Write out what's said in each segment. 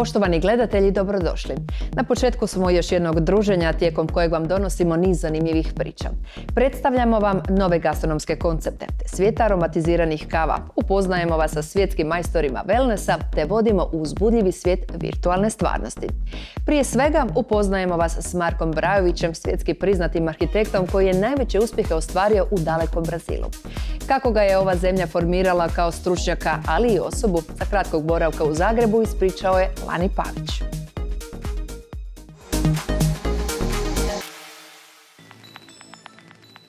Poštovani gledatelji, dobrodošli. Na početku smo još jednog druženja tijekom kojeg vam donosimo niz zanimljivih priča. Predstavljamo vam nove gastronomske koncepte, svijeta aromatiziranih kava, upoznajemo vas sa svjetskim majstorima wellnessa te vodimo u uzbudljivi svijet virtualne stvarnosti. Prije svega upoznajemo vas s Markom Brajovićem, svjetski priznatim arhitektom koji je najveće uspjehe ostvario u dalekom Brazilu. Kako ga je ova zemlja formirala kao stručnjaka, ali i osobu, za kratkog boravka u Zagrebu ispričao je Lani Pavić.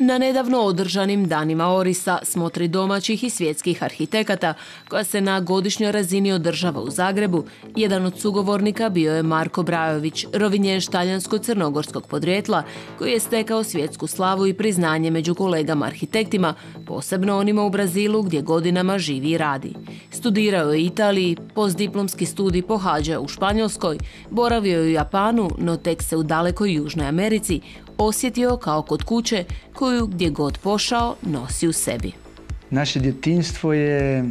Na nedavno održanim danima Orisa, smotri domaćih i svjetskih arhitekata, koja se na godišnjoj razini održava u Zagrebu, jedan od sugovornika bio je Marko Brajović, rovinješ talijansko-crnogorskog podrijetla, koji je stekao svjetsku slavu i priznanje među kolegama arhitektima, posebno onima u Brazilu gdje godinama živi i radi. Studirao je u Italiji, postdiplomski studij pohađao u Španjolskoj, boravio je u Japanu, no tek se u dalekoj Južnoj Americi osjetio kao kod kuće koju gdje god pošao nosi u sebi. Naše djetinjstvo je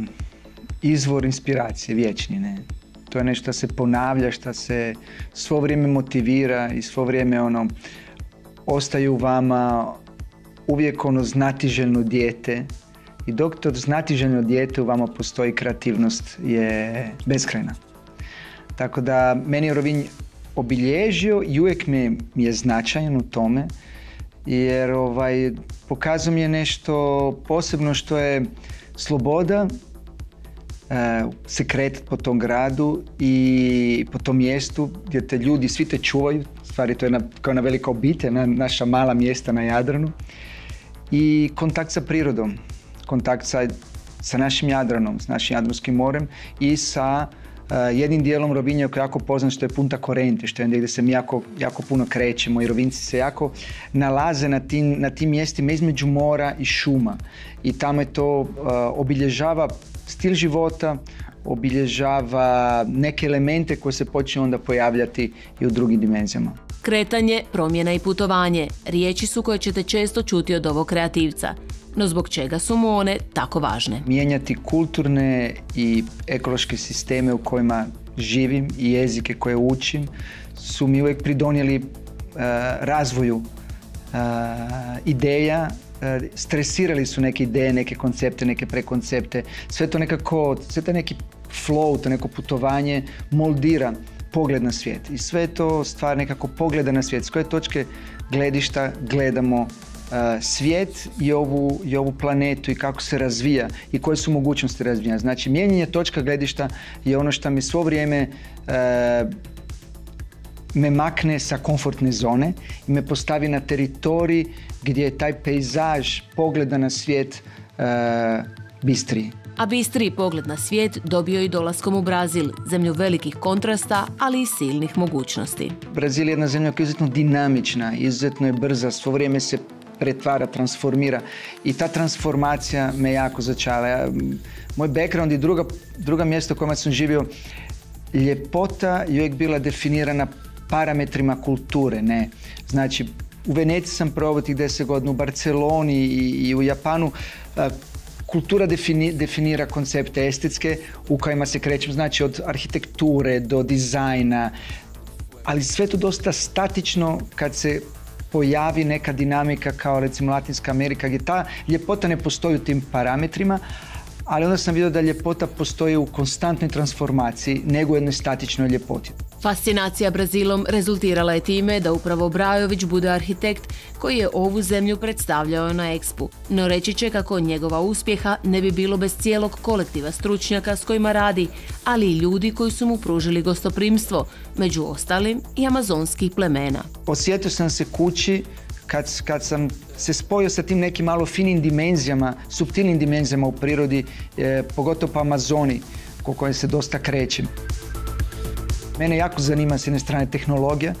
izvor inspiracije, vječni, ne? To je nešto što se ponavlja, što se svo vrijeme motivira i svo vrijeme ostaje u vama uvijek znatiželjno dijete. I dok to znatiželjno dijete u vama postoji, kreativnost je beskrajna. Tako da meni je Rovinj obilježio i uvijek mi je značajan u tome, jer pokazuje mi je nešto posebno što je sloboda se kretati po tom gradu i po tom mjestu gdje te ljudi, svi te čuvaju, stvari to je kao jedna velika obitelj, naša mala mjesta na Jadranu, i kontakt sa prirodom, kontakt sa našim Jadranom, s našim Jadranskim morem i sa jednim dijelom Rovinja koji je jako poznat, što je Punta Corrente, što je gdje se mi jako puno krećemo i Rovinjci se jako nalaze na tim mjestima između mora i šuma. I tamo je to obilježava stil života, obilježava neke elemente koje se počne onda pojavljati i u drugim dimenzijama. Kretanje, promjena i putovanje, riječi su koje ćete često čuti od ovog kreativca. No zbog čega su mu one tako važne? Mijenjati kulturne i ekološke sisteme u kojima živim i jezike koje učim su mi uvijek pridonijeli razvoju ideja, stresirali su neke ideje, neke koncepte, neke prekoncepte. Sve to neki flow, to neko putovanje moldira pogled na svijet. I sve to stvar nekako pogleda na svijet. S koje točke gledišta gledamo svijet i ovu planetu i kako se razvija i koje su mogućnosti razvijanja. Znači, mijenjanje točka gledišta je ono što mi svo vrijeme me makne sa komfortne zone i me postavi na teritorij gdje je taj pejzaž pogleda na svijet bistriji. A bistriji pogled na svijet dobio i dolaskom u Brazil, zemlju velikih kontrasta, ali i silnih mogućnosti. Brazil je jedna zemlja koja je izuzetno dinamična, izuzetno je brza, svo vrijeme se pretvara, transformira i ta transformacija me jako začala. Moj background i druga mjesta u kojima sam živio, ljepota je uvijek bila definirana parametrima kulture, ne. Znači, u Veneciji sam proveo tih 10 godina, u Barceloni i u Japanu. Kultura definira koncepte estetske u kojima se krećem, znači od arhitekture do dizajna, ali sve to dosta statično kad se pojavi neka dinamika kao recimo Latinska Amerika gdje ta ljepota ne postoji u tim parametrima, ali onda sam vidio da ljepota postoji u konstantnoj transformaciji nego u jednoj statičnoj ljepoti. Fascinacija Brazilom rezultirala je time da upravo Brajović bude arhitekt koji je ovu zemlju predstavljao na Expu. No reći će kako njegova uspjeha ne bi bilo bez cijelog kolektiva stručnjaka s kojima radi, ali i ljudi koji su mu pružili gostoprimstvo, među ostalim i amazonskih plemena. Osjetio sam se kući kad sam se spojio sa tim nekim malo finim dimenzijama, suptilnim dimenzijama u prirodi, pogotovo po Amazoni, po kojoj se dosta krećem. Mene jako zanima s jedne strane tehnologija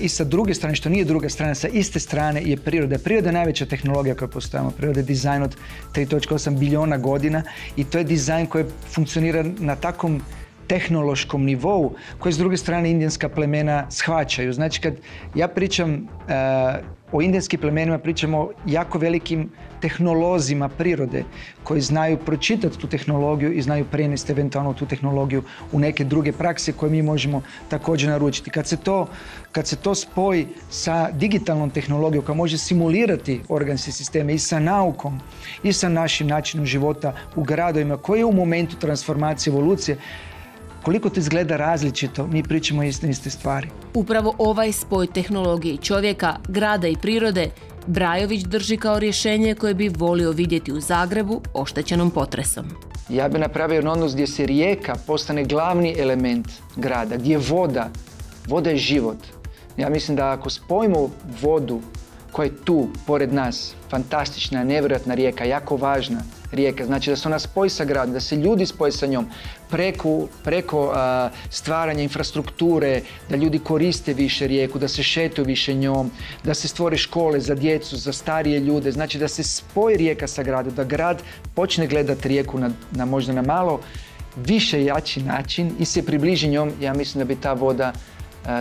i sa druge strane, što nije druga strana, sa iste strane je priroda. Priroda je najveća tehnologija koja postoji. Priroda je dizajn od 3,8 bilijuna godina i to je dizajn koji funkcionira na takvom tehnološkom nivou koje s druge strane indijska plemena shvaćaju. Znači kad ja pričam o indijskim plemenima, pričamo o jako velikim tehnolozima prirode koji znaju pročitati tu tehnologiju i znaju prenesti eventualno tu tehnologiju u neke druge prakse koje mi možemo također naručiti. Kad se to spoji sa digitalnom tehnologijom koja može simulirati organske sisteme i sa naukom i sa našim načinom života u gradovima koji je u momentu transformacije, evolucije, koliko to izgleda različito, mi pričamo iste stvari. Upravo ovaj spoj tehnologije čovjeka, grada i prirode Brajović drži kao rješenje koje bi volio vidjeti u Zagrebu oštećenom potresom. Ja bi napravio jedan odnos gdje se rijeka postane glavni element grada, gdje je voda. Voda je život. Ja mislim da ako spojimo vodu koja je tu, pored nas, fantastična, nevjerojatna rijeka, jako važna rijeka, znači da se ona spoji sa gradom, da se ljudi spoje sa njom preko stvaranja infrastrukture, da ljudi koriste više rijeku, da se šetaju više njom, da se stvore škole za djecu, za starije ljude, znači da se spoji rijeka sa gradom, da grad počne gledati rijeku možda na malo više jači način i se približi njom, ja mislim da bi ta voda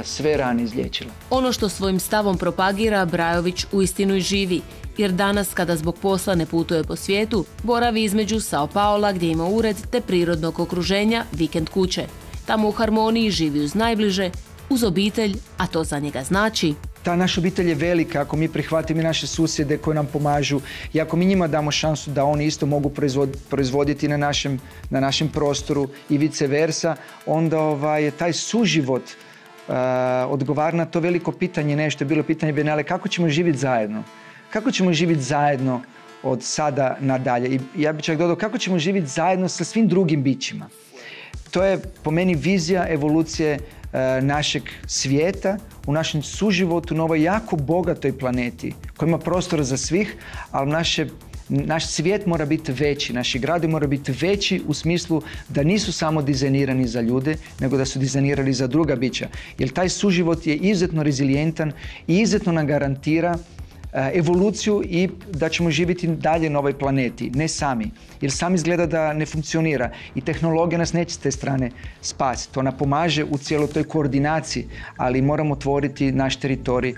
sve rane izliječila. Ono što svojim stavom propagira, Brajović uistinu i živi, jer danas kada zbog posla ne putuje po svijetu, boravi između Sao Paula gdje ima ured te prirodnog okruženja vikend kuće. Tamo u harmoniji živi uz najbliže, uz obitelj, a to za njega znači... Ta naša obitelj je velika, ako mi prihvatimo naše susjede koji nam pomažu i ako mi njima damo šansu da oni isto mogu proizvoditi na našem prostoru i vice versa, onda je taj suživot odgovara na to veliko pitanje, nešto je bilo pitanje Bienale, kako ćemo živjeti zajedno? Kako ćemo živjeti zajedno od sada nadalje? I ja bih čak dodao, kako ćemo živjeti zajedno sa svim drugim bićima? To je po meni vizija evolucije našeg svijeta, u našem suživotu na ovoj jako bogatoj planeti koja ima prostora za svih, ali naš svijet mora biti veći, naši gradovi mora biti veći u smislu da nisu samo dizajnirani za ljude, nego da su dizajnirani za druga bića. Jer taj suživot je izuzetno rezilijentan i izuzetno nam garantira evoluciju i da ćemo živjeti dalje na ovoj planeti, ne sami. Jer sam izgleda da ne funkcionira i tehnologija nas neće s te strane spasiti. To nam pomaže u cijeloj toj koordinaciji, ali moramo otvoriti naš teritorij.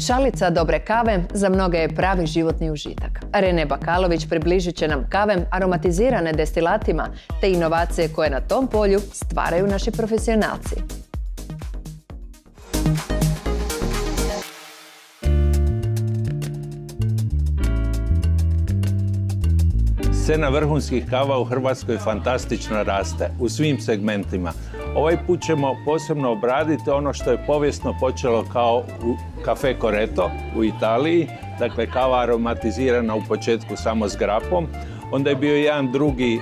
Šalica dobre kave za mnoge je pravi životni užitak. Rene Bakalović približit će nam kave aromatizirane destilatima te inovacije koje na tom polju stvaraju naši profesionalci. Scena vrhunskih kava u Hrvatskoj fantastično raste u svim segmentima. Ovaj put ćemo posebno obraditi ono što je povijesno počelo kao Caffè Coretto u Italiji, dakle kava aromatizirana u početku samo s grapom. Onda je bio jedan drugi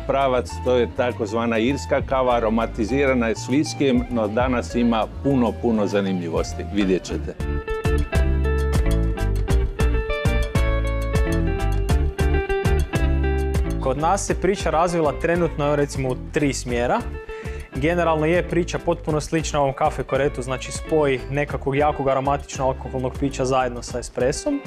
pravac, to je takozvana irska kava, aromatizirana je s viskijem, no danas ima puno zanimljivosti. Vidjet ćete. Kod nas se priča razvila trenutno recimo u 3 smjera. Generalno je priča potpuno slična ovom Caffè Corettu, znači spoj nekakvog jakog aromatičnog alkoholnog pića zajedno sa espresom.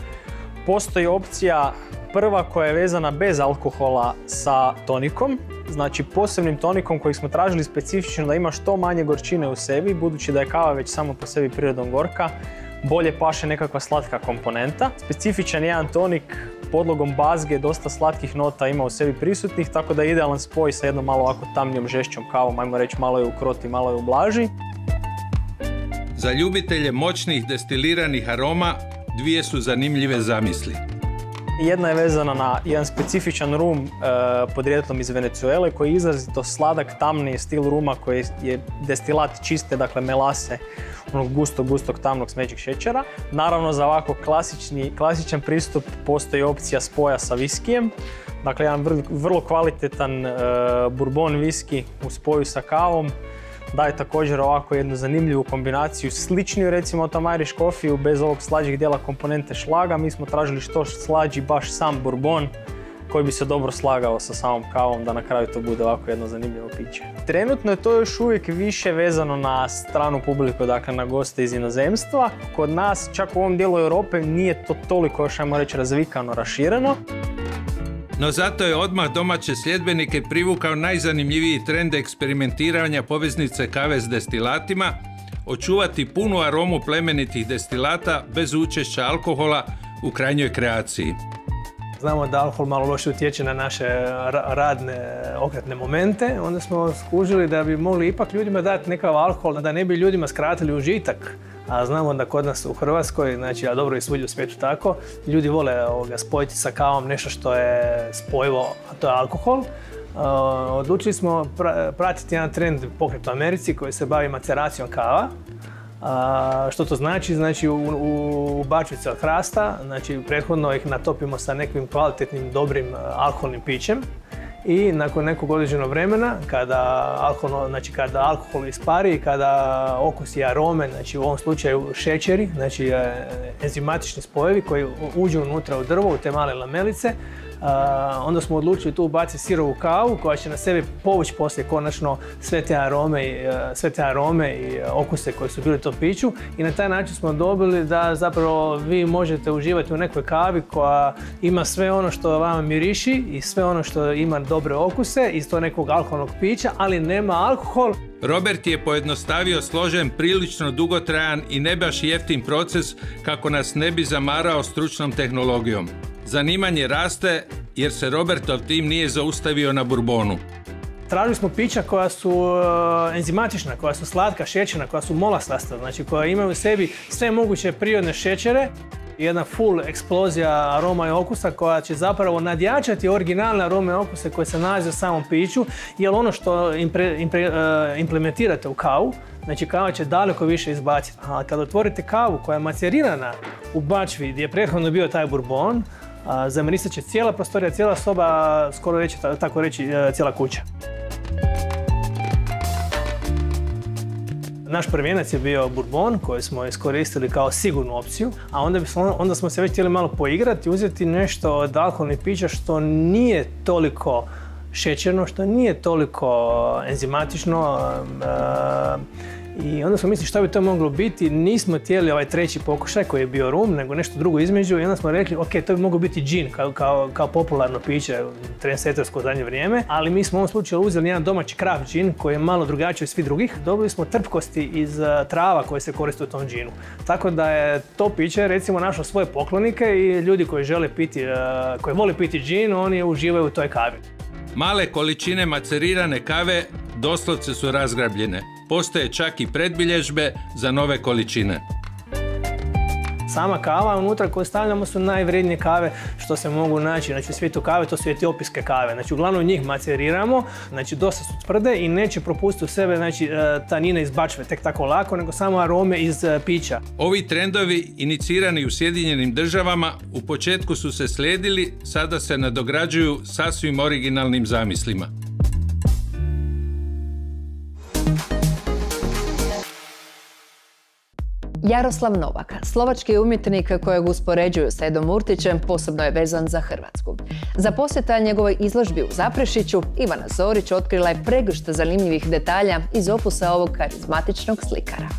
Postoji opcija prva koja je vezana bez alkohola sa tonikom, znači posebnim tonikom kojeg smo tražili specifično da ima što manje gorčine u sebi, budući da je kava već samo po sebi prirodom gorka, bolje paše nekakva slatka komponenta. Specifičan jedan tonik podlogom bazge, dosta slatkih nota ima u sebi prisutnih, tako da je idealan spoj sa jednom malo ovako tamnijom, žešćom kavom, ajmo reći malo je u kroti, malo je u blaži. Za ljubitelje moćnih destiliranih aroma dvije su zanimljive zamisli. Jedna je vezana na jedan specifičan rum podrijetlom iz Venezuele koji je izrazito sladak, tamni stil ruma koji je destilat čiste, dakle melase, onog gustog tamnog smeđeg šećera. Naravno za ovako klasičan pristup postoji opcija spoja sa viskijem. Dakle, jedan vrlo kvalitetan bourbon viski u spoju sa kavom. Daje također ovako jednu zanimljivu kombinaciju, sličniju recimo tom Irish Coffee bez ovog slađeg dijela komponente šlaga. Mi smo tražili što slađi baš sam bourbon koji bi se dobro slagao sa samom kavom da na kraju to bude ovako jedno zanimljivo piće. Trenutno je to još uvijek više vezano na stranu publiku, dakle na goste iz inozemstva. Kod nas, čak u ovom dijelu Europe, nije to toliko još, ajmo reći, razvikano, rašireno. No zato je odmah domaće sljedbenike privukao najzanimljiviji trend eksperimentiranja poveznice kave s destilatima, očuvati punu aromu plemenitih destilata bez učešća alkohola u krajnjoj kreaciji. Znamo da alkohol malo loše utječe na naše radne, okretne momente, onda smo skužili da bi mogli ipak ljudima dati nekakav alkohol, da ne bi ljudima skratili užitak. A znamo da kod nas u Hrvatskoj, znači, a dobro i svugdje u svijetu tako, ljudi vole spojiti sa kavom nešto što je spojivo, a to je alkohol. Odlučili smo pratiti jedan trend pokret u Americi koji se bavi maceracijom kava. Što to znači? Znači u bačvice od hrasta, znači prethodno ih natopimo sa nekim kvalitetnim, dobrim alkoholnim pićem i nakon nekog određenog vremena, kada alkohol ispari i kada okusi i arome, znači u ovom slučaju šećeri, znači enzimatični spojevi koji uđu unutra u drvo, u te male lamelice, onda smo odlučili tu ubaciti sirovu kavu koja će na sebi povući poslije konačno sve te arome i okuse koji su bili u tom piću i na taj način smo dobili da zapravo vi možete uživati u nekoj kavi koja ima sve ono što vama miriši i sve ono što ima dobre okuse iz tog nekog alkoholnog pića, ali nema alkohol. Robert je pojednostavio složen, prilično dugotrajan i ne baš jeftin proces kako nas ne bi zamarao stručnom tehnologijom. Zanimanje raste jer se Robertov tim nije zaustavio na bourbonu. Tražili smo pića koja su enzimatična, koja su slatka, šećerna, koja su molastasta, znači koja imaju u sebi sve moguće prirodne šećere. Jedna full eksplozija aroma i okusa koja će zapravo nadjačati originalne arome i okuse koje se nalaze u samom piću, jer ono što implementirate u kavu, znači kava će daleko više izbaciti. A kad otvorite kavu koja je macerirana u bačvi gdje je prethodno bio taj bourbon, zamirisat će cijela prostorija, cijela soba, skoro tako reći cijela kuća. Naš prvenac je bio bourbon koji smo iskoristili kao sigurnu opciju, a onda smo se već htjeli malo poigrati i uzeti nešto od alkoholnih pića što nije toliko šećerno, što nije toliko enzimatično. I onda smo mislili šta bi to moglo biti, nismo htjeli ovaj treći pokušaj koji je bio rum, nego nešto drugo između i onda smo rekli ok, to bi moglo biti džin kao popularno piće, trendsettersko u zadnje vrijeme, ali mi smo u ovom slučaju uzeli jedan domaći craft džin koji je malo drugačiji od svih drugih, dobili smo trpkosti iz trava koje se koriste u tom džinu. Tako da je to piće recimo našlo svoje poklonike i ljudi koji žele piti, koji vole piti džin, oni uživaju u toj kavi. Male količine macerirane kave doslovce su razgrabljene. Postoje čak i predbilježbe za nove količine. Sama kava unutra koju stavljamo su najvrednije kave što se mogu naći. Znači u svijetu kave to su etiopijske kave. Znači uglavnom njih maceriramo, znači dosta su tvrde i neće propustiti u sebe znači, tanine iz bačve tek tako lako, nego samo arome iz pića. Ovi trendovi inicirani u Sjedinjenim Državama u početku su se slijedili, sada se nadograđuju sasvim originalnim zamislima. Jaroslav Novak, slovački umjetnik kojeg uspoređuju s Edom Murtićem, posebno je vezan za Hrvatsku. Za posjeta njegovoj izložbi u Zaprešiću, Ivana Zorić otkrila je pregršt zanimljivih detalja iz opusa ovog karizmatičnog slikara.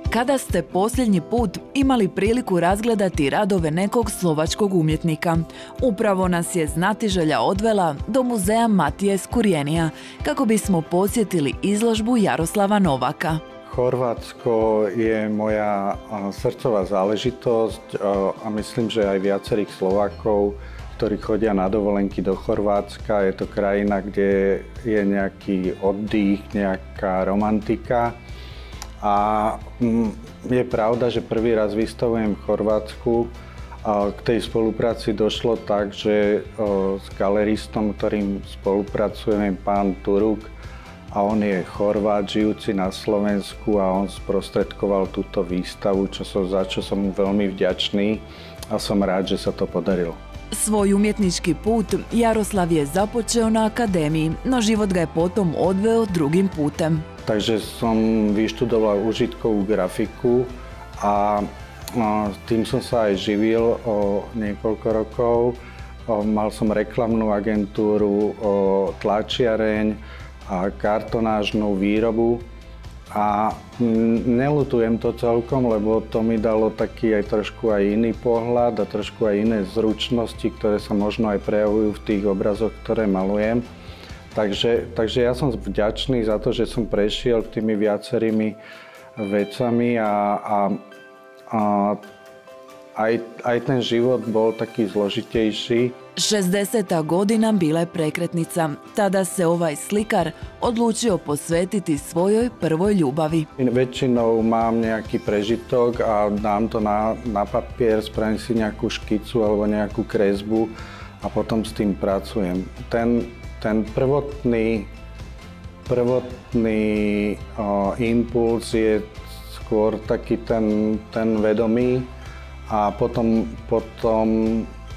Kada ste posljednji put imali priliku razgledati radove nekog slovačkog umjetnika? Upravo nas je znatiželja odvela do muzeja Matije Skurjenija kako bismo posjetili izložbu Jaroslava Novaka. Chorvátsko je moja srdcová záležitosť a myslím, že aj viacerých Slovákov, ktorí chodia na dovolenky do Chorvátska. Je to krajina, kde je nejaký oddych, nejaká romantika. A je pravda, že prvý raz vystavujem v Chorvátsku. K tej spolupráci došlo tak, že s galeristom, ktorým spolupracujeme, pán Turuk, a on je Chorvát, žijúci na Slovensku, a on sprostredkoval túto výstavu, za čo som mu veľmi vďačný a som rád, že sa to podarilo. Svoj umjetnički put Jaroslav je započeo na akademiji, no život ga je potom odveo drugim putem. Takže som vyštudoval užitkovú grafiku a tým som sa aj živil niekoľko rokov. Mal som reklamnú agentúru, tlačiareň a kartonážnu výrobu. A neľutujem to celkom, lebo to mi dalo taký aj trošku aj iný pohľad a trošku aj iné zručnosti, ktoré sa možno aj prejavujú v tých obrazoch, ktoré malujem. Takže ja som vďačný za to, že som prešiel tými viacerými vecami a aj ten život bol taký zložitejší. 60. godina bila je prekretnica. Tada se ovaj slikar odlučio posvetiti svojoj prvoj ljubavi. Väčšinou mám nejaký prežitok a dám to na papier, spravím si nejakú škicu alebo nejakú kresbu a potom s tým pracujem. Ten prvotný impuls je skôr taký ten vedomý a potom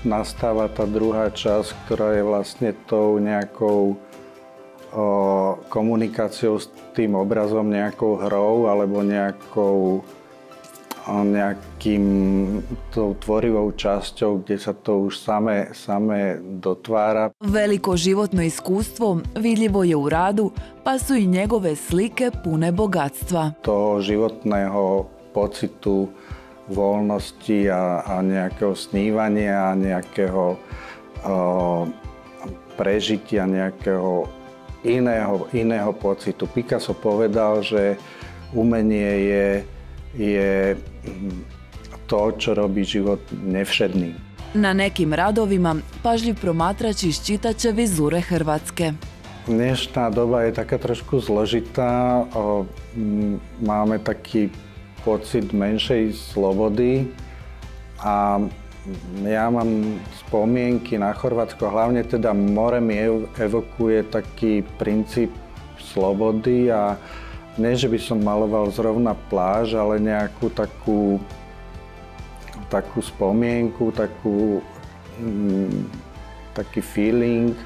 nastáva tá druhá časť, ktorá je vlastne tou nejakou komunikáciou s tým obrazom, nejakou hrou alebo nejakým tou tvorivou časťou, kde sa to už same dotvára. Veliko životno iskustvo vidljivo je u radu, pa su i njegove slike pune bogatstva. Toho životného pocitu voľnosti a nejakého snívania, nejakého prežitia, nejakého iného pocitu. Picasso povedal, že umenie je to, čo robí život nevšedným. Na nekim radovima pažljiv promatrač iščita će vizure Hrvatske. Dnešná doba je taká trošku zložitá. Máme taký pocit menšej slobody a ja mám spomienky na Chorvátsko, hlavne teda more mi evokuje taký princíp slobody a nie, že by som maloval zrovna pláž, ale nejakú takú spomienku, taký feeling,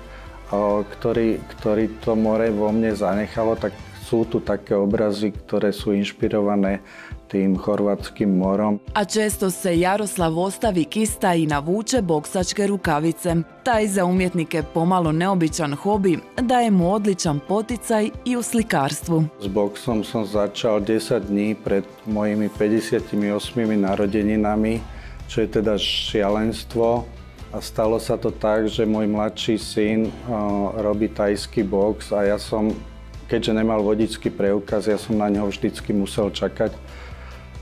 ktorý to more vo mne zanechalo, tak sú tu také obrazy, ktoré sú inšpirované tým chorvatským morom. A često se Jaroslav ostavi kista i navuče boksačke rukavice. Taj za umjetnike pomalo neobičan hobi daje mu odličan poticaj i u slikarstvu. S boksom som začal 10 dní pred mojimi 58 narodeninami, čo je teda šialenstvo. A stalo sa to tak, že môj mladší syn robí tajský box a ja som, keďže nemal vodičský preukaz, ja som na ňo vždycky musel čakať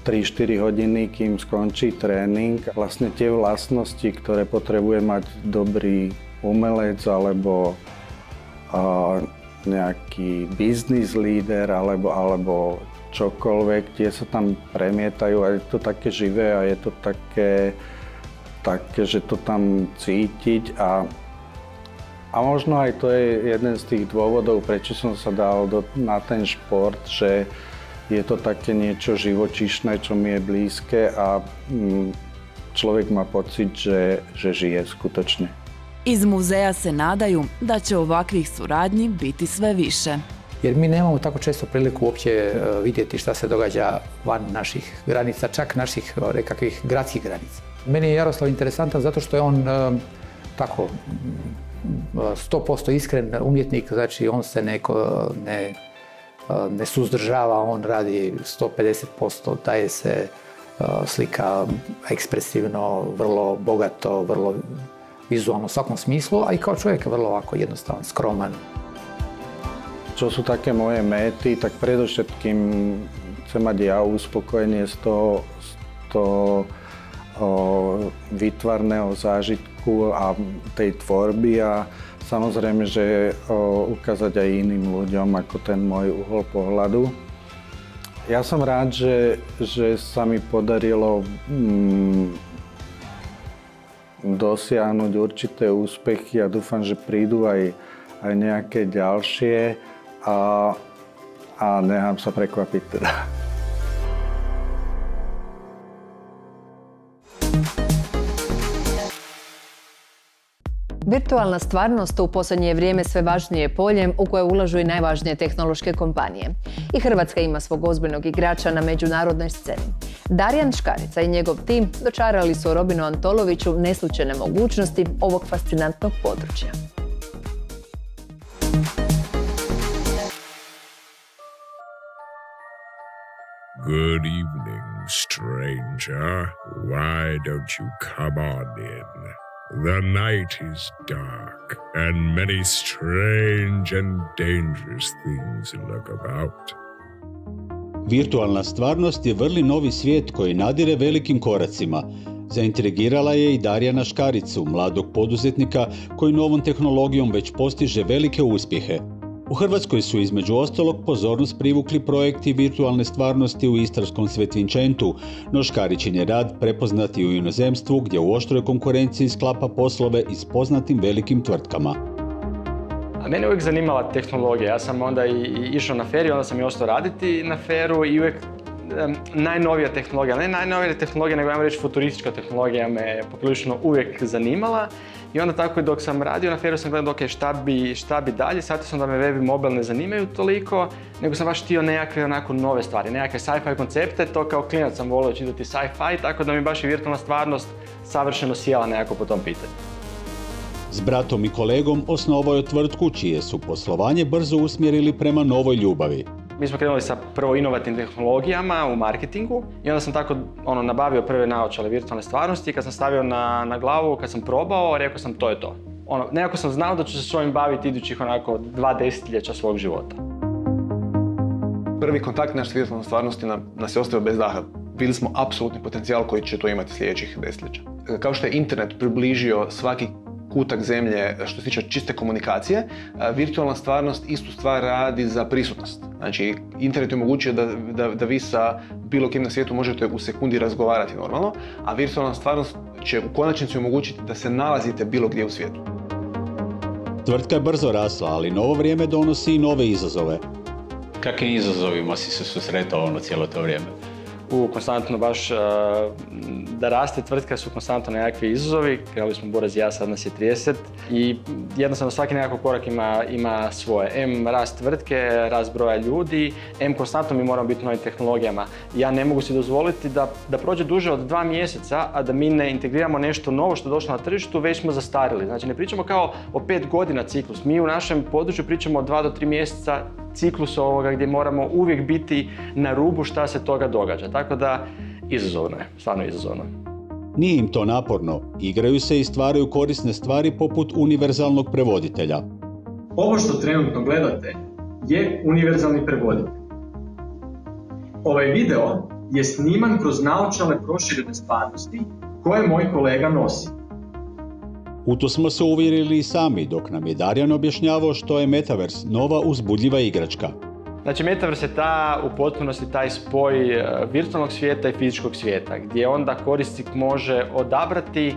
3-4 hodiny, kým skončí tréning. Vlastne tie vlastnosti, ktoré potrebuje mať dobrý umelec alebo nejaký business leader alebo čokoľvek, tie sa tam premietajú a je to také živé a je to také, že to tam cítiť a možno aj to je jeden z tých dôvodov, prečo som sa dal na ten šport, že je to také niečo živočíšne, čo mi je blízke a človek má pocit, že žije skutočne. Iz muzeja se nadaju da će ovakvih suradnji biti sve više. Jer mi nemamo tako često priliku uopće vidjeti šta se događa van naših granica, čak naših nekakvih gradskih granica. Meni je Jaroslav interesantan zato što je on tako 100% iskren umjetnik, znači on se ne suzdržava, on radi 150%, daje se slika ekspresivno, vrlo bogato, vrlo vizuálno v svakom smislu, a i kao čovjek vrlo ovako jednostavan, skroman. Čo sú také moje méty, tak predovšetkým chcem mať ja uspokojenie z toho výtvarného zážitku a tej tvorby a samozrejme, že ukázať aj iným ľuďom ako ten môj uhol pohľadu. Ja som rád, že sa mi podarilo dosiahnuť určité úspechy a dúfam, že prídu aj nejaké ďalšie a nechám sa prekvapiť teda. Virtualna stvarnost u posljednje vrijeme sve važnije polje u koje ulažu i najvažnije tehnološke kompanije. I Hrvatska ima svog ozbiljnog igrača na međunarodnoj sceni. Darijan Škarica i njegov tim dočarali su Robinu Antoloviću neslučajne mogućnosti ovog fascinantnog područja. Good evening, stranger. Why don't you come on in? The night is dark, and many strange and dangerous things lurk about. Virtualna stvarnost je vrli novi svijet koji nadire velikim koracima. Zaintrigirala je i Darijana Škaricu, mladog poduzetnika koji novom tehnologijom već postiže velike uspjehe. U Hrvatskoj su između ostalog pozornost privukli projekti virtualne stvarnosti u istarskom Svetvinčentu, no Škarićin je rad prepoznat i u inozemstvu gdje u oštroj konkurenciji sklapa poslove i s poznatim velikim tvrtkama. A mene uvijek zanimala tehnologija. Ja sam onda i išao na feru, onda sam i ostao raditi na feru i uvijek najnovija tehnologija, ne najnovija tehnologija, nego ajmo reći futuristička tehnologija me poprilično uvijek zanimala. I onda tako i dok sam radio na feru sam gledao šta bi dalje, shvatio sam da me web i mobil ne zanimaju toliko, nego sam baš htio nekakve onako nove stvari, nekakve sci-fi koncepte, to kao klinac sam volio čitati sci-fi, tako da mi baš i virtualna stvarnost savršeno sjela nekako po tom pitanju. S bratom i kolegom osnovao je tvrtku čije su poslovanje brzo usmjerili prema novoj ljubavi. Mi smo krenuli sa prvo inovativnim tehnologijama u marketingu i onda sam tako nabavio prve naočale virtualne stvarnosti i kad sam stavio na glavu, kad sam probao, rekao sam to je to. Nekako sam znao da ću se s ovim baviti idućih 2 desetljeća svog života. Prvi kontakt naš s virtualnom stvarnosti nas je ostavio bez daha. Vidjeli smo apsolutni potencijal koji će to imati sljedećih desetljeća. Kao što je internet približio svaki kutak zemlje što se tiče čiste komunikacije, virtualna stvarnost istu stvar radi za prisutnost. Znači, internet je omogućio da vi sa bilo kim na svijetu možete u sekundi razgovarati normalno, a virtualna stvarnost će u konačnici omogućiti da se nalazite bilo gdje u svijetu. Tvrtka je brzo rasla, ali novo vrijeme donosi i nove izazove. Kakvim izazovima si se susretao cijelo to vrijeme? Konstantno baš da raste tvrtka su konstantno nekakvi izazovi. Krenuli smo Buraz i ja, sad nas je 30 i jednostavno svaki nekakav korak ima svoje. M rast tvrtke, rast broja ljudi, M konstantno mi moramo biti u novim tehnologijama. Ja ne mogu si dozvoliti da prođe duže od 2 mjeseca, a da mi ne integriramo nešto novo što je došlo na tržištu, već smo zastarili. Znači ne pričamo kao o 5 godina ciklus. Mi u našem području pričamo o 2 do 3 mjeseca ciklus gdje moramo uvijek biti na rubu šta se toga događa. Tako da, izazovno je, stvarno izazovno. Nije im to naporno. Igraju se i stvaraju korisne stvari poput univerzalnog prevoditelja. Ovo što trenutno gledate je univerzalni prevoditelj. Ovaj video je sniman kroz naočale proširene stvarnosti koje moj kolega nosi. U to smo se uvjerili i sami dok nam je Darijan objašnjavao što je Metaverse, nova uzbudljiva igračka. Znači, Metaverse je u potpunosti taj spoj virtualnog svijeta i fizičkog svijeta, gdje onda korisnik može odabrati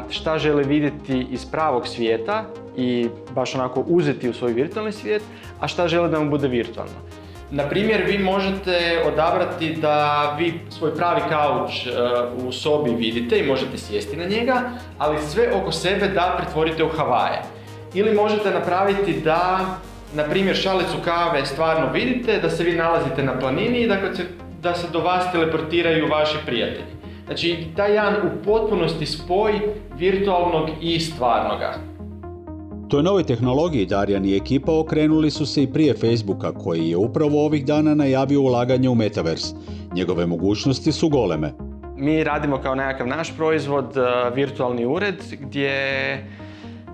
šta želi vidjeti iz pravog svijeta i baš onako uzeti u svoj virtualni svijet, a šta želi da mu bude virtualno. Na primjer, vi možete odabrati da vi svoj pravi kauč u sobi vidite i možete sjesti na njega, ali sve oko sebe da pretvorite u Havaje. Ili možete napraviti da, na primjer, šalicu kave stvarno vidite, da se vi nalazite na planini i da se do vas teleportiraju vaši prijatelji. Znači, taj jedan u potpunosti spoj virtualnog i stvarnoga. Toj novoj tehnologiji Darijan i ekipa okrenuli su se i prije Facebooka, koji je upravo ovih dana najavio ulaganje u Metaverse. Njegove mogućnosti su goleme. Mi radimo kao nekakav naš proizvod, virtualni ured, gdje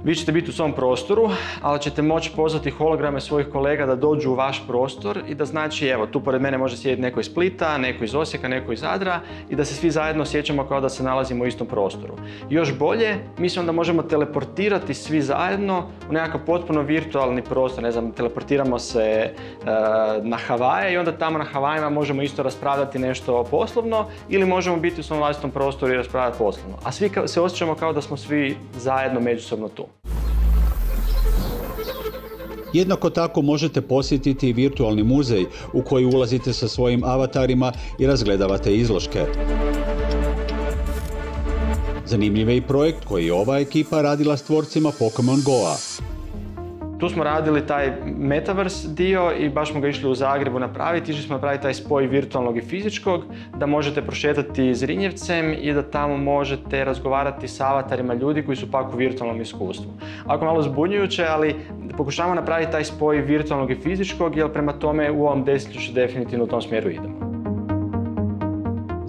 vi ćete biti u svom prostoru, ali ćete moći pozvati holograme svojih kolega da dođu u vaš prostor i da znači, evo, tu pored mene može sjediti neko iz Splita, neko iz Osijeka, neko iz Zadra i da se svi zajedno osjećamo kao da se nalazimo u istom prostoru. Još bolje, mi se onda možemo teleportirati svi zajedno u nekakav potpuno virtualni prostor, ne znam, teleportiramo se na Havaje i onda tamo na Havajima možemo isto raspravljati nešto poslovno ili možemo biti u svom vlastitom prostoru i raspravljati poslovno. A svi se osjećamo kao da smo svi zajedno međusobno tu. Jednako tako možete posjetiti virtualni muzej u koji ulazite sa svojim avatarima i razgledavate izložke. Zanimljiv je i projekt koji je ova ekipa radila s tvorcima Pokemon Go-a. Tu smo radili taj metaverse dio i baš smo ga išli u Zagrebu napraviti. Išli smo napraviti taj spoj virtualnog i fizičkog, da možete prošetati Zrinjevcem i da tamo možete razgovarati s avatarima ljudi koji su pak u virtualnom iskustvu. Ako malo zbunjujuće, ali pokušavamo napraviti taj spoj virtualnog i fizičkog, jer prema tome u ovom desetljeću definitivno u tom smjeru idemo.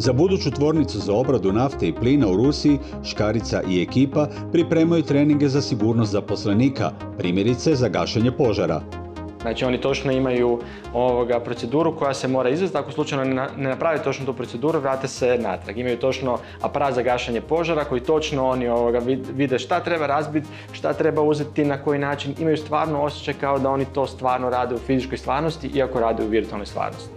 Za buduću tvornicu za obradu nafte i plina u Rusiji, Škarica i ekipa pripremaju treninge za sigurnost zaposlenika, primjerice za gašenje požara. Znači oni točno imaju proceduru koja se mora izvesti, ako slučajno ne napravi točno tu proceduru, vrate se natrag. Imaju točno aparat za gašenje požara koji točno oni vide šta treba razbiti, šta treba uzeti, na koji način. Imaju stvarno osjećaj kao da oni to stvarno rade u fizičkoj stvarnosti, iako rade u virtualnoj stvarnosti.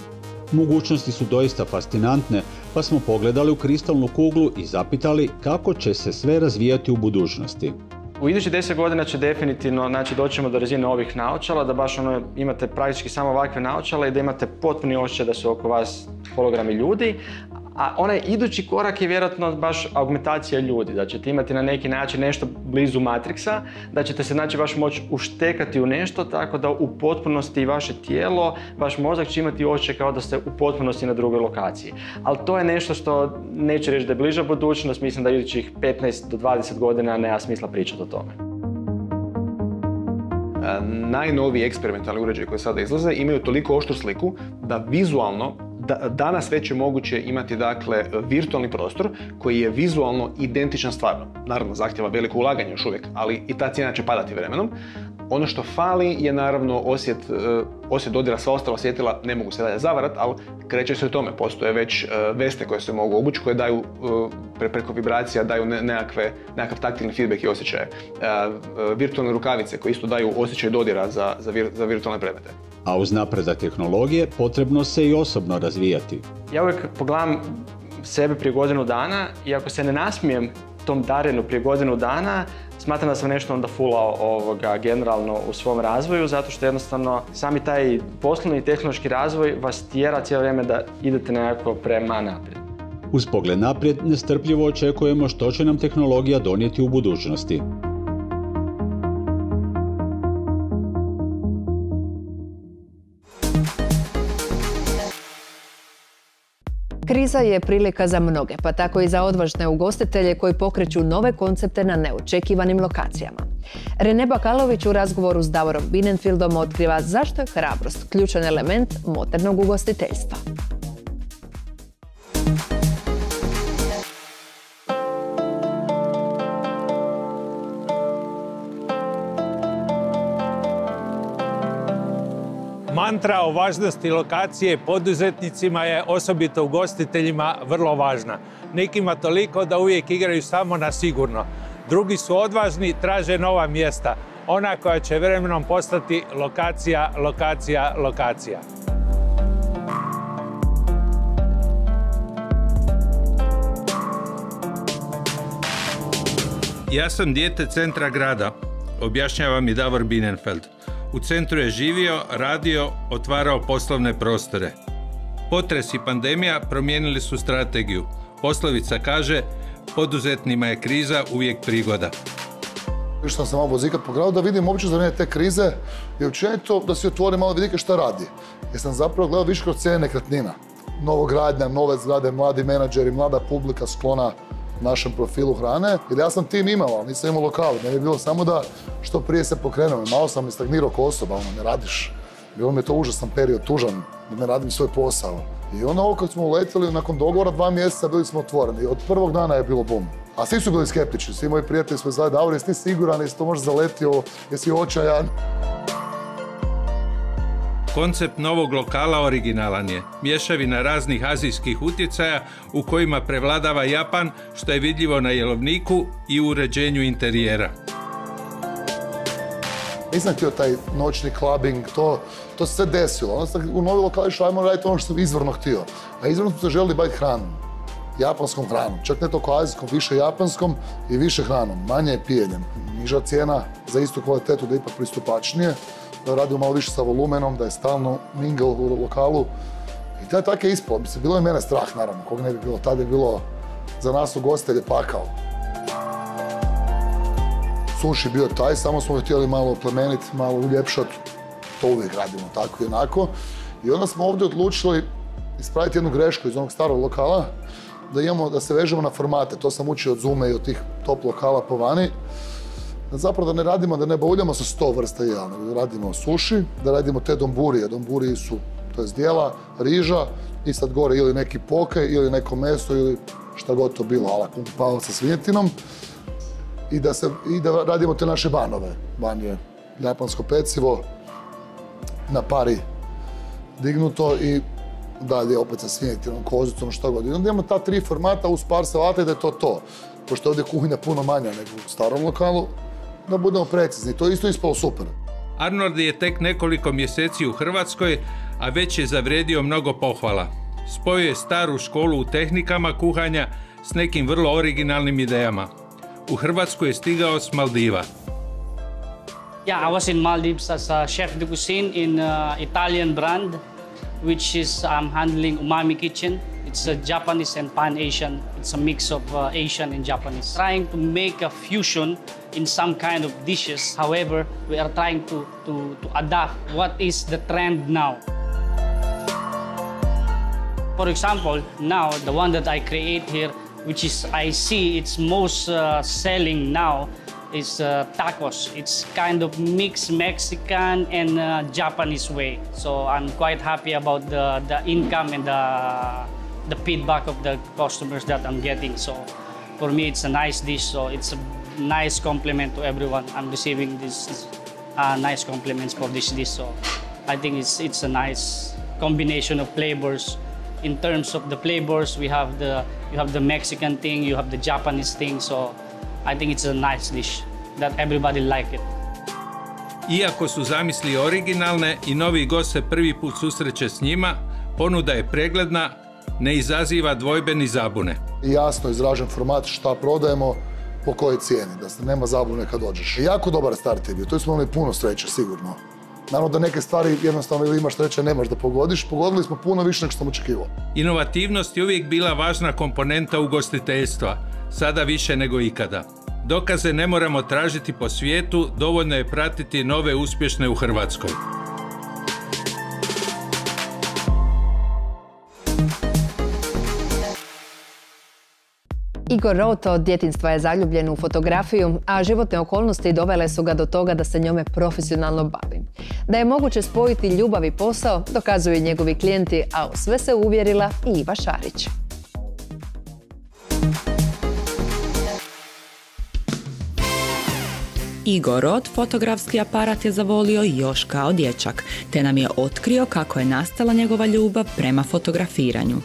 Mogućnosti su doista fascinantne, pa smo pogledali u kristalnu kuglu i zapitali kako će se sve razvijati u budućnosti. U idućih 10 godina će definitivno doćemo do razine ovih naočala, da baš imate praktički samo ovakve naočale i da imate potpuni osjećaj da su oko vas hologrami ljudi. A onaj idući korak je vjerojatno baš augmentacija ljudi, da ćete imati na neki način nešto blizu Matrixa, da ćete se baš moći uštekati u nešto tako da u potpunosti vaše tijelo, vaš mozak će imati osjećaj kao da ste u potpunosti na drugoj lokaciji. Ali to je nešto što neću reći da je bliža budućnost, mislim da idućih 15 do 20 godina nema smisla pričati o tome. Najnoviji eksperimentalni uređaji koji sada izlaze imaju toliko oštru sliku da vizualno danas već je moguće imati virtualni prostor koji je vizualno identičan stvarno. Naravno, zahtjeva veliko ulaganje još uvijek, ali i ta cijena će padati vremenom. Ono što fali je naravno osjet dodira, sva ostala osjetila ne mogu se dalje zavarat, ali kreće se u tome. Postoje već veste koje se mogu obući, koje daju preko vibracija, daju nekakav taktilni feedback i osjećaje. Virtualne rukavice koje isto daju osjećaj dodira za virtualne predmete. A uz napredak tehnologije potrebno se i osobno razvijati. Ja uvijek pogledam sebe prije godinu dana i ako se ne nasmijem tom Darjanu prije godinu dana, smatram da sam nešto onda fulao generalno u svom razvoju, zato što jednostavno sami taj poslovni i tehnološki razvoj vas tjera cijelo vrijeme da idete nekako prema naprijed. Uz pogled naprijed nestrpljivo očekujemo što će nam tehnologija donijeti u budućnosti. Kriza je prilika za mnoge, pa tako i za odvažne ugostitelje koji pokreću nove koncepte na neočekivanim lokacijama. Rene Bakalović u razgovoru s Davorom Bienenfildom otkriva zašto je hrabrost ključan element modernog ugostiteljstva. Mantra o važnosti lokacije poduzetnicima je, osobito ugostiteljima, vrlo važna. Nekima toliko da uvijek igraju samo na sigurno. Drugi su odvažni, traže nova mjesta. Ona koja će vremenom postati lokacija, lokacija, lokacija. Ja sam dijete centra grada, objašnjava mi Davor Bienenfeld. U centru je živio, radio, otvarao poslovne prostore. Potres i pandemija promijenili su strategiju. Poslovica kaže, poduzetnima je kriza uvijek prigoda. Išao sam malo vozikat po gradu da vidim uopće za vrijeme te krize i općenito da si otvori malo vidike šta radi. Jer sam zapravo gledao više kroz cijene nekretnina. Novogradnja, nove zgrade, mladi menadžeri, mlada publika sklona našem profilu hrane, jer ja sam tim imao, ali nisam imao lokal. Meni je bilo samo da što prije se pokrenuo. Malo sam i stagnirao ko osoba, ne radiš. Bilo mi je to užasan period, tužan, da ne radim svoj posao. I onda ovo kad smo uletili, nakon dogovora 2 mjeseca bili smo otvoreni. Od prvog dana je bilo bum. A svi su bili skeptični, svi moji prijatelji su zvali, Davor, jesi ti siguran, jesi to možda zaletio, jesi očajan. Koncept novog lokala originalan je. Mješavina raznih azijskih utjecaja u kojima prevladava Japan, što je vidljivo na jelovniku i u uređenju interijera. Nisam htio taj noćni clubbing, to se sve desilo. Onda sam u novi lokali išao, ajmo raditi ono što sam izvorno htio. A izvorno smo se želili baviti hranom. Japanskom hranom. Čak ne toliko azijskom, više japanskom i više hranom. Manje pijenjem. Niža cijena za istu kvalitetu, da je ipak pristupačnije. Da radimo malo više sa volumenom, da je stalno mingle u lokalu. I to je tako je ispalo. Bilo je mene strah, naravno. Kog ne bi bilo. Tada je bilo za nas ugostitelje pakao. suši bio taj, samo smo htjeli malo plemeniti, malo uljepšati. To uvijek radimo tako i onako. I onda smo ovdje odlučili ispraviti jednu grešku iz onog starog lokala, da se vežemo na formate. To sam učio od Zume i od tih top lokala po vani. Zapravo da ne radimo, da ne bauljamo sa 100 vrsta jela, nego da radimo suši, da radimo te domburije. Domburiji su, to je zdjela, riža i sad gore ili neki poke, ili neko meso, ili šta god to bilo, ala kung pao sa svinjetinom. I da radimo te naše banove. Ban je japansko pecivo, na pari dignuto i dalje opet sa svinjetinom, kozicom, šta god. I onda imamo ta 3 formata uz par salata i da je to. Pošto je ovdje kuhinja puno manja nego u starom lokalu, da budemo precizni. To je isto ispalo super. Arnold je tek nekoliko mjeseci u Hrvatskoj, a već je zavrijedio mnogo pohvala. Spojio je staru školu u tehnikama kuhanja s nekim vrlo originalnim idejama. U Hrvatsku je stigao s Maldiva. Yeah, I was in Maldives as a chef de cuisine in Italian brand, which is I'm handling Umami Kitchen. It's a Japanese and Pan-Asian. It's a mix of Asian and Japanese. Trying to make a fusion in some kind of dishes. However, we are trying to adapt what is the trend now. For example, now the one that I create here, which is I see it's most selling now, is tacos. It's kind of mixed Mexican and Japanese way. So I'm quite happy about the income and the feedback of the customers that I'm getting. So for me, it's a nice dish. So it's a nice compliment to everyone. I'm receiving this nice compliments for this dish. So I think it's a nice combination of flavors. In terms of the flavors, you have the Mexican thing, you have the Japanese thing. So I think it's a nice dish that everybody like it. Iako su zamisli originalne i novi gost se prvi put susreće s njima, ponuda je pregledna, ne izaziva dvojbe ni zabune. Jasno izražen format šta prodajemo, po kojoj cijeni, da se nema zabune kad dođeš. Jako dobar start je bio, tu smo imali puno sreće, sigurno. Naravno da neke stvari jednostavno ili imaš sreće, nemaš da pogodiš. Pogodili smo puno više nego što sam očekivao. Inovativnost je uvijek bila važna komponenta ugostiteljstva, sada više nego ikada. Dokaze ne moramo tražiti po svijetu, dovoljno je pratiti nove uspješne u Hrvatskoj. Igor Roth od djetinjstva je zaljubljen u fotografiju, a životne okolnosti dovele su ga do toga da se njome profesionalno bavi. Da je moguće spojiti ljubav i posao, dokazuju i njegovi klijenti, a u sve se uvjerila i Iva Šarić. Igor Roth fotografski aparat je zavolio još kao dječak, te nam je otkrio kako je nastala njegova ljubav prema fotografiranju.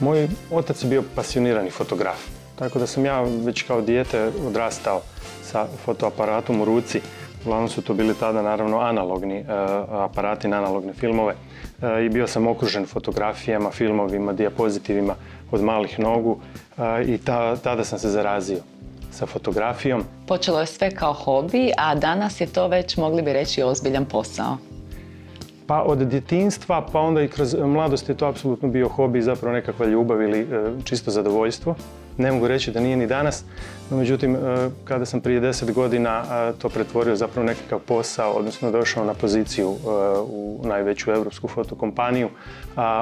Moj otac je bio pasionirani fotograf, tako da sam ja već kao dijete odrastao sa fotoaparatom u ruci. Uglavnom su to bili tada naravno analogni aparati na analogne filmove i bio sam okružen fotografijama, filmovima, dijapozitivima od malih nogu i tada sam se zarazio sa fotografijom. Počelo je sve kao hobi, a danas je to već, mogli bi reći, ozbiljan posao. Pa od djetinjstva, pa onda i kroz mladost je to apsolutno bio hobi, zapravo nekakva ljubav ili čisto zadovoljstvo. Ne mogu reći da nije ni danas, no međutim, kada sam prije 10 godina to pretvorio zapravo nekakav posao, odnosno došao na poziciju u najveću europsku fotokompaniju,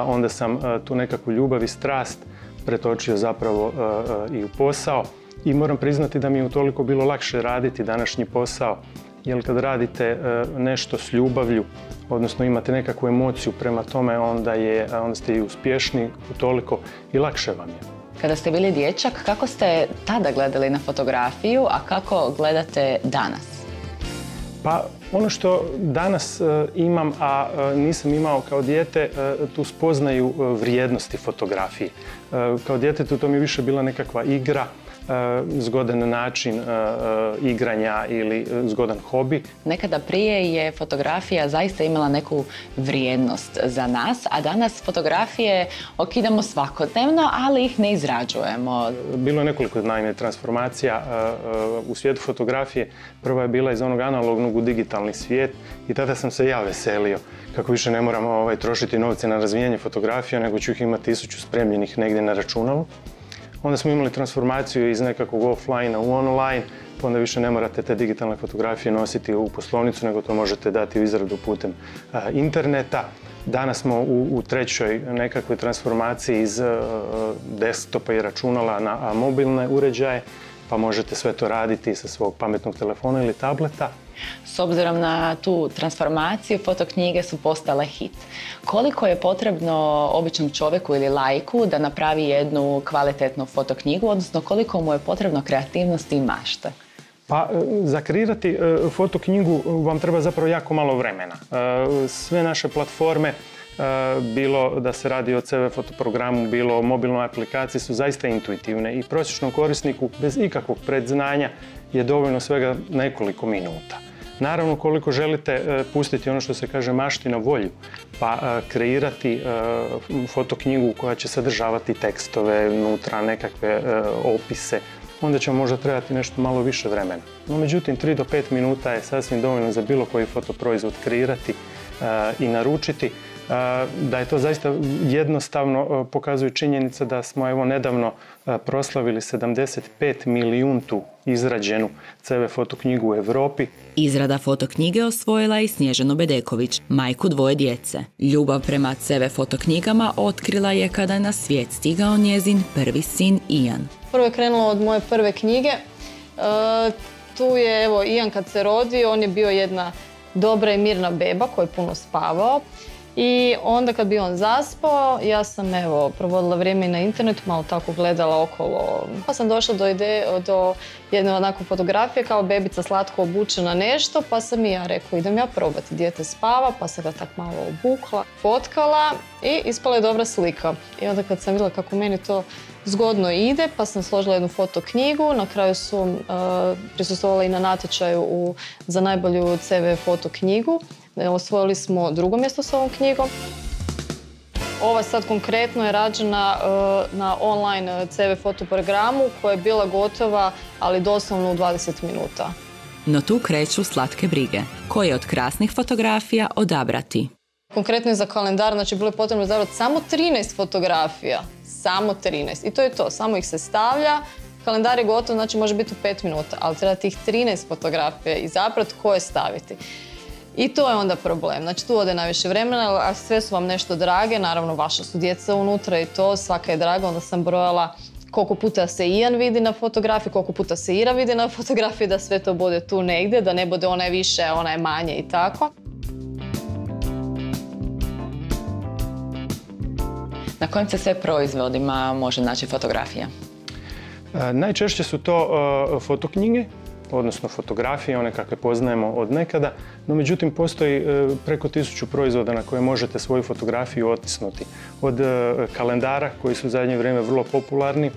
onda sam tu nekakvu ljubav i strast pretočio zapravo i u posao. I moram priznati da mi je utoliko bilo lakše raditi današnji posao, jer kad radite nešto s ljubavlju, odnosno imate nekakvu emociju prema tome, onda ste i uspješni utoliko i lakše vam je. Kada ste bili dječak, kako ste tada gledali na fotografiju, a kako gledate danas? Pa ono što danas imam, a nisam imao kao dijete, tu spoznaju vrijednosti fotografije. Kao djetetu to mi je više bila nekakva igra, zgodan način igranja ili zgodan hobi. Nekada prije je fotografija zaista imala neku vrijednost za nas, a danas fotografije okidamo svakodnevno, ali ih ne izrađujemo. Bilo je nekoliko naime transformacija u svijetu fotografije. Prva je bila iz onog analognog u digitalni svijet i tada sam se ja veselio kako više ne moramo trošiti novce na razvijanje fotografija, nego ću ih imati 1000 spremljenih negdje na računalu. Onda smo imali transformaciju iz nekakvog offline u online, pa onda više ne morate te digitalne fotografije nositi u poslovnicu, nego to možete dati u izradu putem interneta. Danas smo u trećoj nekakvoj transformaciji iz desktopa i računala na mobilne uređaje, pa možete sve to raditi sa svog pametnog telefona ili tableta. S obzirom na tu transformaciju, fotoknjige su postale hit. Koliko je potrebno običnom čovjeku ili laiku da napravi jednu kvalitetnu fotoknjigu, odnosno koliko mu je potrebno kreativnosti i mašte? Pa za kreirati fotoknjigu vam treba zapravo jako malo vremena. Sve naše platforme, bilo da se radi o CV fotoprogramu, bilo o mobilnoj aplikaciji, su zaista intuitivne i prosječnom korisniku bez ikakvog predznanja je dovoljno svega nekoliko minuta. Naravno, koliko želite pustiti ono što se kaže mašti na volju, pa kreirati fotoknjigu koja će sadržavati tekstove, unutra nekakve opise, onda će možda trebati nešto malo više vremena. No, međutim, 3 do 5 minuta je sasvim dovoljno za bilo koji fotoproizvod kreirati i naručiti. Da je to zaista jednostavno pokazuje činjenica da smo evo nedavno proslavili 75 milijuntu izrađenu CV fotoknjigu u Europi. Izrada fotoknjige osvojila je i Snježanu Bedeković, majku 2 djece. Ljubav prema CV fotoknjigama otkrila je kada je na svijet stigao njezin prvi sin Ian. Prvo je krenulo od moje prve knjige. Tu je, evo, Ian kad se rodio, on je bio jedna dobra i mirna beba koji je puno spavao. I onda kad bi on zaspao, ja sam provodila vrijeme na internetu, malo tako gledala okolo. Pa sam došla do jedne onako fotografije kao bebica slatko obučena nešto, pa sam i ja rekla idem ja probati, dijete spava, pa sam ga tak malo obukla, fotkala i ispala je dobra slika. I onda kad sam vidjela kako meni to zgodno ide, pa sam složila jednu fotoknjigu, na kraju sam prisustvovala i na natječaju za najbolju CV fotoknjigu. Osvojili smo 2. mjesto s ovom knjigom. Ova sad konkretno je rađena na online CV fotoprogramu koja je bila gotova, ali doslovno u 20 minuta. No tu kreću slatke brige. Koje od krasnih fotografija odabrati? Konkretno je za kalendar, znači bilo je potrebno izabrati samo 13 fotografija. Samo 13. I to je to, samo ih se stavlja. Kalendar je gotov, znači može biti u 5 minuta, ali treba tih 13 fotografija izabrati koje staviti. I to je onda problem. Znači tu ode najviše vremena, a sve su vam nešto drage, naravno vaša su djeca unutra i to, svaka je draga. Onda sam brojala koliko puta se Ian vidi na fotografiji, koliko puta se Ira vidi na fotografiji, da sve to bude tu negdje, da ne bude ona je više, ona je manje i tako. Na kojim se sve proizvodima može naći fotografija? Najčešće su to fotoknjige, odnosno fotografije, one kakve poznajemo od nekada, no međutim postoji preko 1000 proizvoda na koje možete svoju fotografiju otisnuti. Od kalendara koji su u zadnje vrijeme vrlo popularni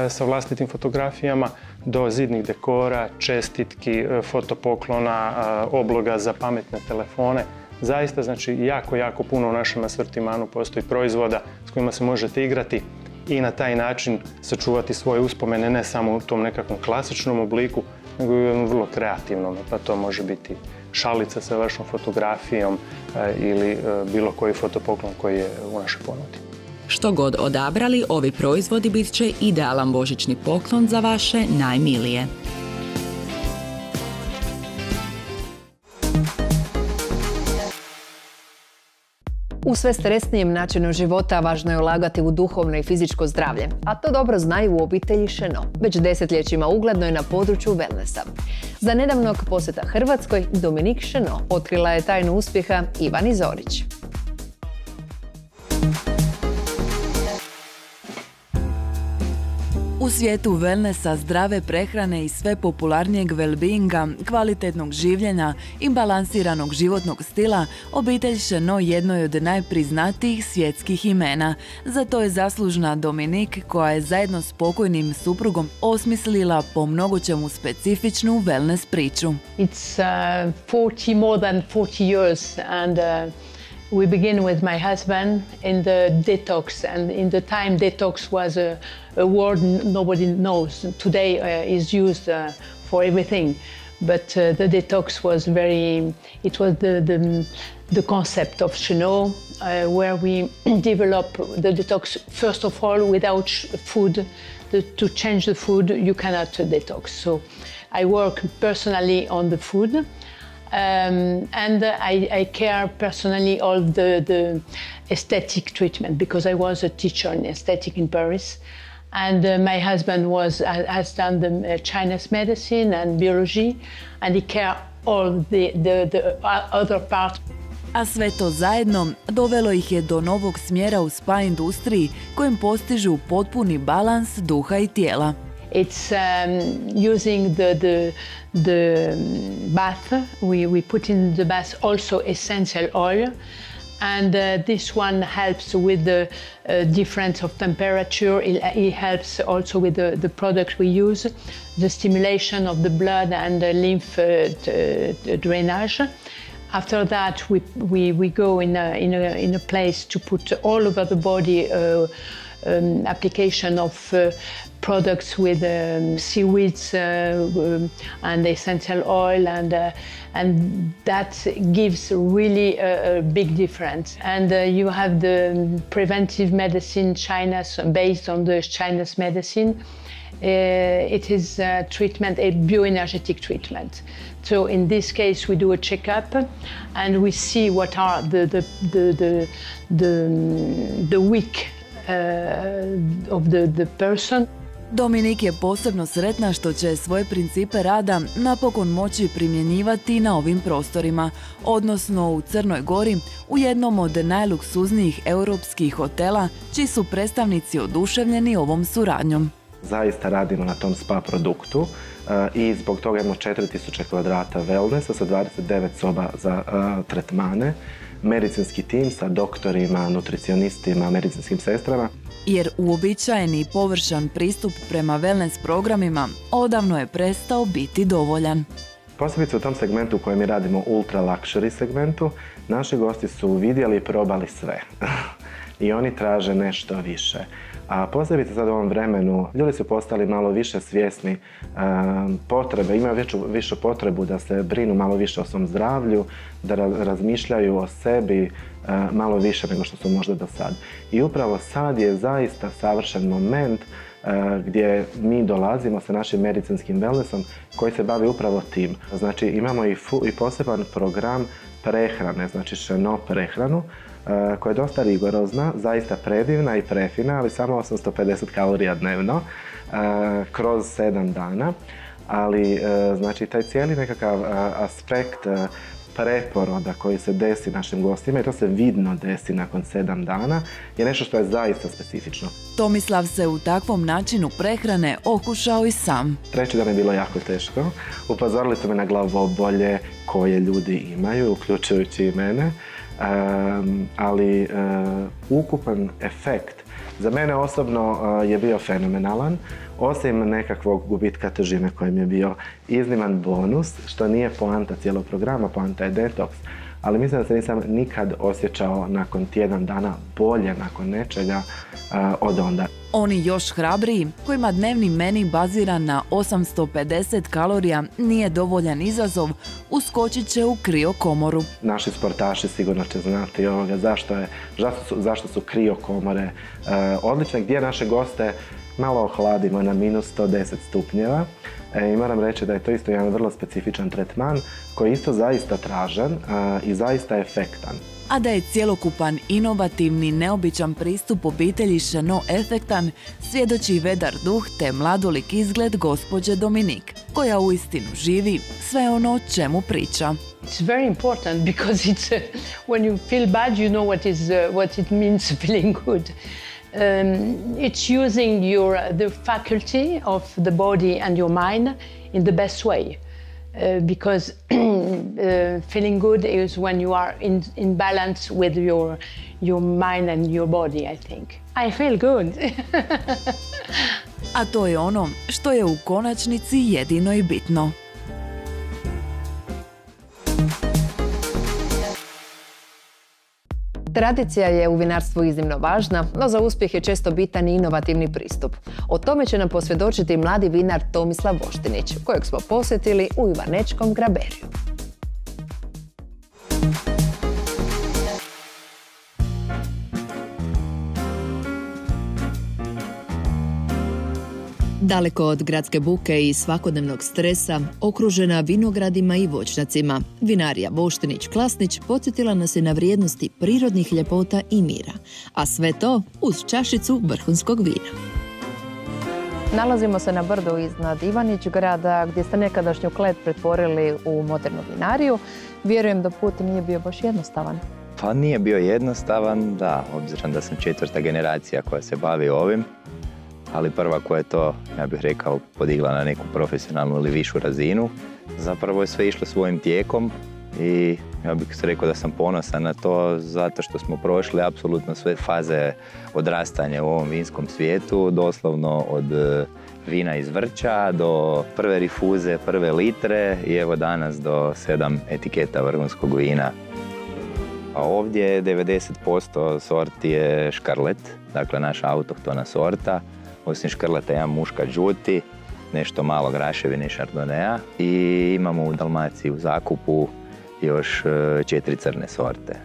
sa vlastitim fotografijama do zidnih dekora, čestitki, fotopoklona, obloga za pametne telefone. Zaista, znači, jako puno u našem asortimanu postoji proizvoda s kojima se možete igrati i na taj način sačuvati svoje uspomene ne samo u tom nekakvom klasičnom obliku, nego i u vrlo kreativnom. Pa to može biti šalica sa vašom fotografijom ili bilo koji fotopoklon koji je u našoj ponudi. Što god odabrali, ovi proizvodi bit će idealan božićni poklon za vaše najmilije. U sve stresnijem načinu života važno je ulagati u duhovno i fizičko zdravlje, a to dobro znaju u obitelji Šeno. Već desetljećima ugledno je na području wellnessa. Za nedavnog posjeta Hrvatskoj, Dominique Šeno otkrila je tajnu uspjeha Ivani Zorić. U svijetu wellnessa, zdrave prehrane i sve popularnijeg well-beinga, kvalitetnog življenja i balansiranog životnog stila, obitelj Šeno jedno je od najpriznatijih svjetskih imena. Za to je zaslužna Dominique, koja je zajedno s pokojnim suprugom osmislila po mnogočemu specifičnu wellness priču. It's more than 40 years and we begin with my husband in the detox, and in the time detox was a word nobody knows. Today is used for everything, but the detox was it was the concept of Šeno, where we develop the detox first of all without food, to change the food, you cannot detox. So I work personally on the food, and I care personally all the aesthetic treatment, because I was a teacher in aesthetic in Paris. And my husband has done the Chinese medicine and biology, and he care all the other part. A sve to zajedno dovelo ih je do novog smjera u spa industriji kojim postižu potpuni balans duha i tijela. It's using the bath. We put in the bath also essential oil. And this one helps with the difference of temperature. It helps also with the product we use, the stimulation of the blood and the lymph drainage. After that, we go in a place to put all over the body application of products with seaweeds and essential oil, and that gives really a big difference. And you have the preventive medicine based on the Chinese medicine. It is a treatment, a bioenergetic treatment. So in this case, we do a checkup and we see what are the weak of the person. Dominik je posebno sretna što će svoje principe rada napokon moći primjenjivati na ovim prostorima, odnosno u Crnoj Gori, u jednom od najluksuznijih europskih hotela, čiji su predstavnici oduševljeni ovom suradnjom. Zaista radimo na tom spa produktu i zbog toga imamo 4000 kvadrata wellnessa sa 29 soba za tretmane, medicinski tim sa doktorima, nutricionistima, medicinskim sestrama. Jer uobičajeni i površan pristup prema wellness programima odavno je prestao biti dovoljan. Posebice u tom segmentu u kojem mi radimo ultra luxury segmentu, naši gosti su vidjeli i probali sve. I oni traže nešto više. A posebice sad u ovom vremenu, ljudi su postali malo više svjesni potrebe, imaju višu potrebu da se brinu malo više o svom zdravlju, da razmišljaju o sebi malo više nego što su možda do sad. I upravo sad je zaista savršen moment gdje mi dolazimo sa našim medicinskim wellnessom koji se bavi upravo tim. Znači imamo i poseban program prehrane, znači Šeno prehranu, koja je dosta rigorozna, zaista predivna i prefina, ali samo 850 kalorija dnevno, kroz 7 dana. Ali, znači, taj cijeli nekakav aspekt preporoda koji se desi našim gostima, i to se vidno desi nakon 7 dana, je nešto što je zaista specifično. Tomislav se u takvom načinu prehrane okušao i sam. Treći dan je bilo jako teško. Upozorili su me na glavobolje koje ljudi imaju, uključujući i mene. Ali ukupan efekt za mene osobno je bio fenomenalan, osim nekakvog gubitka težine koji mi je bio izniman bonus, što nije poanta cijelog programa, poanta je detoks. Ali mislim da se nisam nikad osjećao nakon tjedan dana bolje nakon nečega od onda. Oni još hrabriji, kojima dnevni meni baziran na 850 kalorija nije dovoljan izazov, uskočit će u kriokomoru. Naši sportaši sigurno će znati zašto su kriokomore odlične, gdje naše goste malo ohladimo na minus 110 stupnjeva. I moram reći da je to isto jedan vrlo specifičan tretman koji je isto zaista tražen i zaista efektan. A da je cjelokupan, inovativni, neobičan pristup obitelji Šeno efektan, svjedoči vedar duh te mladolik izgled gospođe Dominik, koja uistinu živi sve ono o čemu priča. It's very important because it's when you feel bad, you know what it means feeling good. It's using the faculty of the body and your mind in the best way. Because feeling good is when you are in balance with your mind and your body, I think. I feel good. A to je ono što je u konačnici jedino i bitno. Tradicija je u vinarstvu iznimno važna, no za uspjeh je često bitan i inovativni pristup. O tome će nam posvjedočiti mladi vinar Tomislav Voštinić, kojeg smo posjetili u Ivanečkom Graberiju. Daleko od gradske buke i svakodnevnog stresa, okružena vinogradima i voćnjacima, vinarija Voštinić-Klasnić podsjetila nas je na vrijednosti prirodnih ljepota i mira, a sve to uz čašicu vrhunskog vina. Nalazimo se na brdu iznad Ivanić grada, gdje ste nekadašnju klet pretvorili u modernu vinariju. Vjerujem da put nije bio baš jednostavan. Pa nije bio jednostavan, da, obzirom da sam 4. generacija koja se bavi ovim, ali prva koja je to, ja bih rekao, podigla na neku profesionalnu ili višu razinu. Zapravo je sve išlo svojim tijekom i ja bih se rekao da sam ponosan na to zato što smo prošli apsolutno sve faze odrastanja u ovom vinskom svijetu, doslovno od vina iz vrča do prve rifuze, prve litre i evo danas do 7 etiketa vrhunskog vina. A ovdje 90% sorti je škrlet, dakle naša autohtona sorta. Osim škrleta imamo muškat žuti, nešto malo graševine i šardonea i imamo u Dalmaciji u zakupu još 4 crne sorte.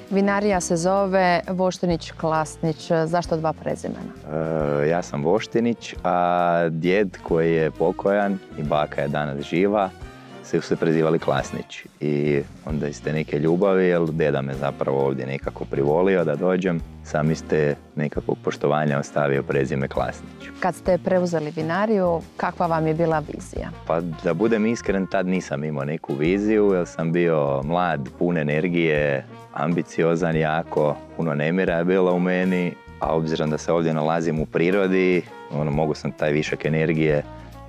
Vinarija se zove Voštinić-Klasnić. Zašto 2 prezimena? Ja sam Voštinić, a djed koji je pokojan i baka je danas živa su se prezivali Klasnić. I onda iz te neke ljubavi, jer deda me zapravo ovdje nekako privolio da dođem, sam iz te nekakvog poštovanja ostavio prezime Klasnić. Kad ste preuzeli vinariju, kakva vam je bila vizija? Pa da budem iskren, tad nisam imao neku viziju, jer sam bio mlad, pun energije, ambiciozan jako, puno nemira je bilo u meni, a obzirom da se ovdje nalazim u prirodi, mogu sam taj višak energije,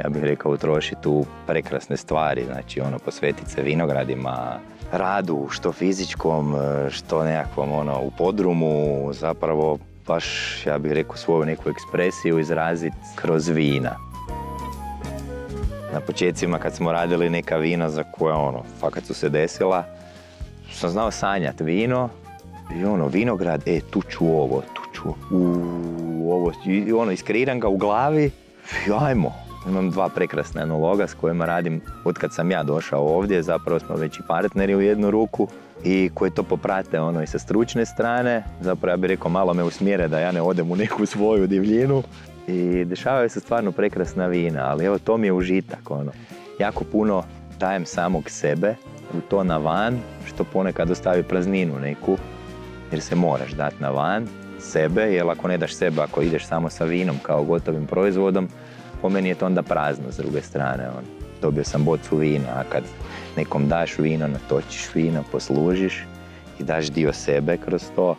ja bih rekao, utrošiti u prekrasne stvari, znači posvetiti se vinogradima, radu, što fizičkom, što nekakvom u podrumu, zapravo baš, ja bih rekao, svoju neku ekspresiju izraziti kroz vina. Na početcima kad smo radili neka vina za koje fakat su se desila, sam znao sanjati vino i vinograd, tu ću ovo, tu ću ovo, i iskreiram ga u glavi i ajmo. Imam 2 prekrasna enologa s kojima radim od kad sam ja došao ovdje, zapravo smo već i partneri u jednu ruku i koji to poprate i sa stručne strane, zapravo ja bih rekao malo me usmjere da ja ne odem u neku svoju divljinu i dešavaju se stvarno prekrasna vina, ali evo to mi je užitak, jako puno dajem samog sebe u to na van, što ponekad ostavi prazninu neku, jer se moraš dati na van sebe, jer ako ne daš sebe, ako ideš samo sa vinom kao gotovim proizvodom, po meni je to onda prazno s druge strane. Dobio sam bocu vina, a kad nekom daš vino, natočiš vino, poslužiš i daš dio sebe kroz to,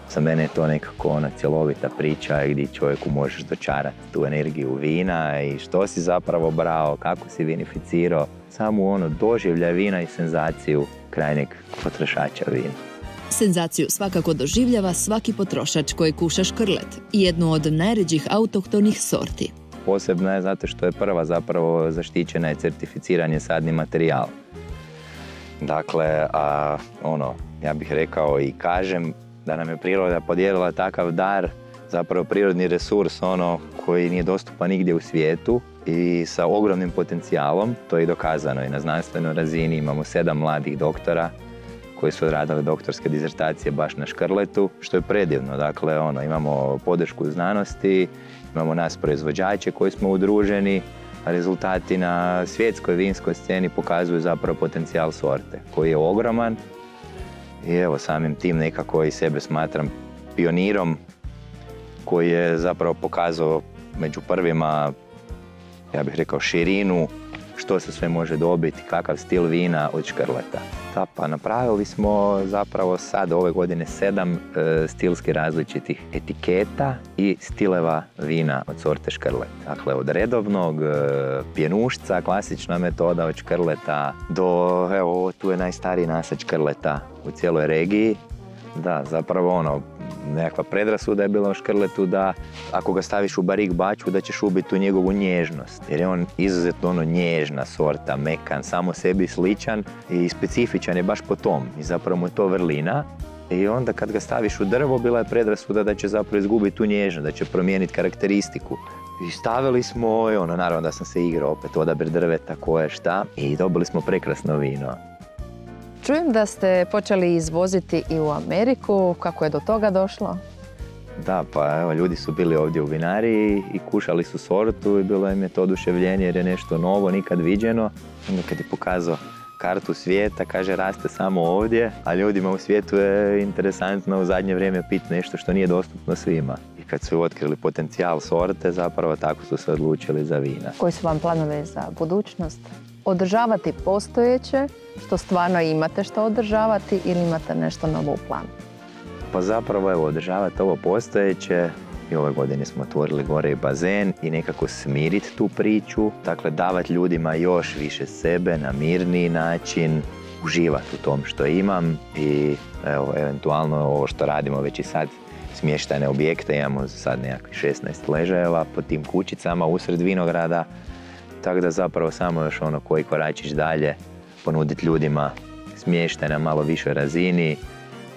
za mene je to nekako cjelovita priča gdje čovjeku možeš dočarati tu energiju vina i što si zapravo brao, kako si vinificirao, samu doživljaj vina i senzaciju krajnjeg potrošača vina. Senzaciju svakako doživljava svaki potrošač koji kuša škrlet, jednu od najređih autohtonih sorti. Posebna je zato što je prva zapravo zaštićena i certificiran je sadni materijal. Dakle, ja bih rekao i kažem da nam je priroda podijelila takav dar, zapravo prirodni resurs koji nije dostupan nigdje u svijetu i sa ogromnim potencijalom, to je i dokazano i na znanstvenoj razini. Imamo 7 mladih doktora koji su odradili doktorske dizertacije baš na škrletu, što je predivno. Dakle, imamo podršku znanosti, imamo nas proizvođače koji smo udruženi, a rezultati na svjetskoj vinskoj sceni pokazuju zapravo potencijal sorte, koji je ogroman. I evo, samim tim nekako i sebe smatram pionirom koji je zapravo pokazao među prvima, ja bih rekao, širinu, što se sve može dobiti, kakav stil vina od škrleta. Pa napravili smo zapravo sad ove godine 7 stilski različitih etiketa i stileva vina od sorte škrlet. Dakle, od redovnog pjenušca, klasična metoda od škrleta, do, evo, tu je najstariji nasad škrleta u cijeloj regiji. Da, zapravo nekakva predrasuda je bila o škrletu da ako ga staviš u barik bačvu da ćeš ubiti tu njegovu nježnost. Jer je on izuzetno nježna sorta, mekan, samo sebi sličan i specifičan je baš po tom. I zapravo mu je to vrlina. I onda kad ga staviš u drvo bila je predrasuda da će zapravo izgubiti tu nježnost, da će promijeniti karakteristiku. I stavili smo, naravno da sam se igrao opet odabir drveta, koje šta, i dobili smo prekrasno vino. Čujem da ste počeli izvoziti i u Ameriku. Kako je do toga došlo? Da, pa evo, ljudi su bili ovdje u vinariji i kušali su sortu i bilo im je to oduševljenje jer je nešto novo, nikad viđeno. Onda kad je pokazao kartu svijeta, kaže raste samo ovdje, a ljudima u svijetu je interesantno u zadnje vrijeme piti nešto što nije dostupno svima. I kad su otkrili potencijal sorte, zapravo tako su se odlučili za vina. Koji su vam planovi za budućnost? Održavati postojeće, što stvarno imate što održavati, ili imate nešto novo u planu? Pa zapravo evo, održavati ovo postojeće. I ove godine smo otvorili gore i bazen i nekako smiriti tu priču. Dakle, davati ljudima još više sebe na mirniji način, uživati u tom što imam i evo, eventualno ovo što radimo već i sad, smještajne objekte, imamo sad nekakvih 16 ležajeva po tim kućicama usred vinograda. Tako da zapravo samo još ono koji koračić dalje, ponuditi ljudima smještaj na malo višoj razini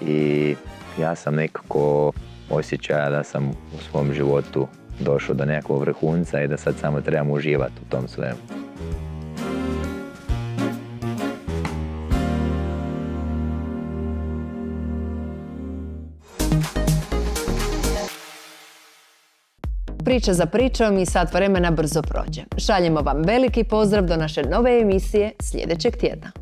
i ja sam nekako osjećaja da sam u svom životu došao do nekakvog vrhunca i da sad samo trebam uživati u tom svemu. Priča za pričom i sat vremena brzo prođe. Šaljemo vam veliki pozdrav do naše nove emisije sljedećeg tjedna.